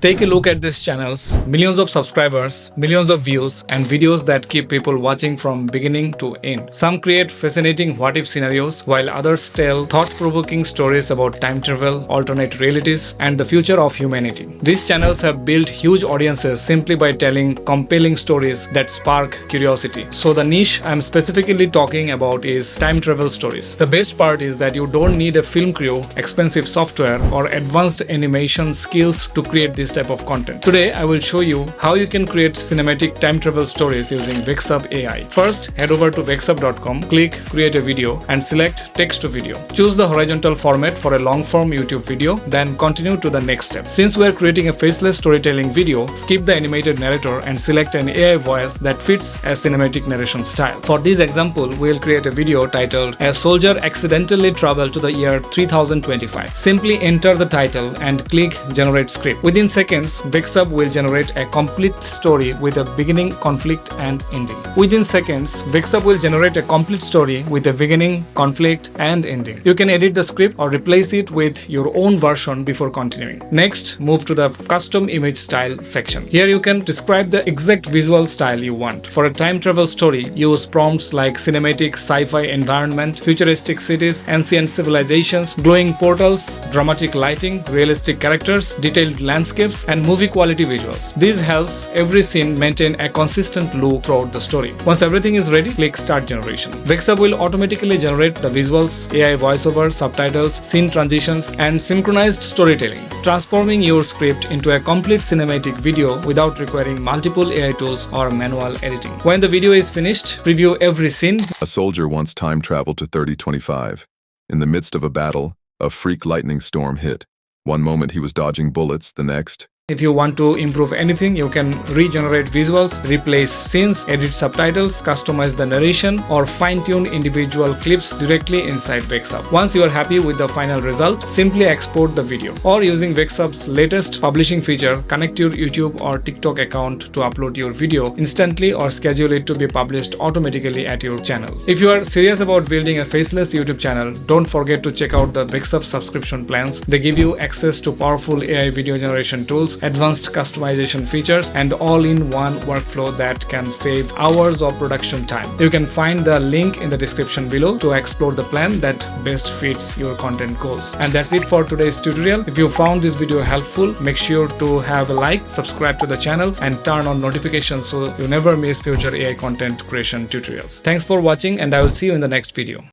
Take a look at these channels, millions of subscribers, millions of views, and videos that keep people watching from beginning to end. Some create fascinating what-if scenarios, while others tell thought-provoking stories about time travel, alternate realities, and the future of humanity. These channels have built huge audiences simply by telling compelling stories that spark curiosity. So the niche I'm specifically talking about is time travel stories. The best part is that you don't need a film crew, expensive software, or advanced animation skills to create this type of content. Today, I will show you how you can create cinematic time travel stories using Vexub AI. First, head over to vexub.com, click Create a Video, and select Text to Video. Choose the horizontal format for a long-form YouTube video, then continue to the next step. Since we are creating a faceless storytelling video, skip the animated narrator and select an AI voice that fits a cinematic narration style. For this example, we will create a video titled "A Soldier Accidentally Traveled to the Year 3025." Simply enter the title and click Generate Script. Within seconds, Vexub will generate a complete story with a beginning, conflict, and ending. Within seconds, Vexub will generate a complete story with a beginning, conflict, and ending. You can edit the script or replace it with your own version before continuing. Next, move to the custom image style section. Here you can describe the exact visual style you want. For a time travel story, use prompts like cinematic sci-fi environment, futuristic cities, ancient civilizations, glowing portals, dramatic lighting, realistic characters, detailed landscapes, and movie quality visuals. This helps every scene maintain a consistent look throughout the story. Once everything is ready, click Start Generation. Vexub will automatically generate the visuals, AI voiceover, subtitles, scene transitions, and synchronized storytelling, transforming your script into a complete cinematic video without requiring multiple AI tools or manual editing. When the video is finished, preview every scene. A soldier once time traveled to 3025. In the midst of a battle, a freak lightning storm hit. One moment he was dodging bullets, the next, If you want to improve anything, you can regenerate visuals, replace scenes, edit subtitles, customize the narration, or fine-tune individual clips directly inside Vexub. Once you are happy with the final result, simply export the video. Or using Vexub's latest publishing feature, connect your YouTube or TikTok account to upload your video instantly or schedule it to be published automatically at your channel. If you are serious about building a faceless YouTube channel, don't forget to check out the Vexub subscription plans. They give you access to powerful AI video generation tools, advanced customization features, and all-in-one workflow that can save hours of production time. You can find the link in the description below to explore the plan that best fits your content goals. And that's it for today's tutorial. If you found this video helpful, make sure to have a like, subscribe to the channel, and turn on notifications so you never miss future AI content creation tutorials. Thanks for watching, and I will see you in the next video.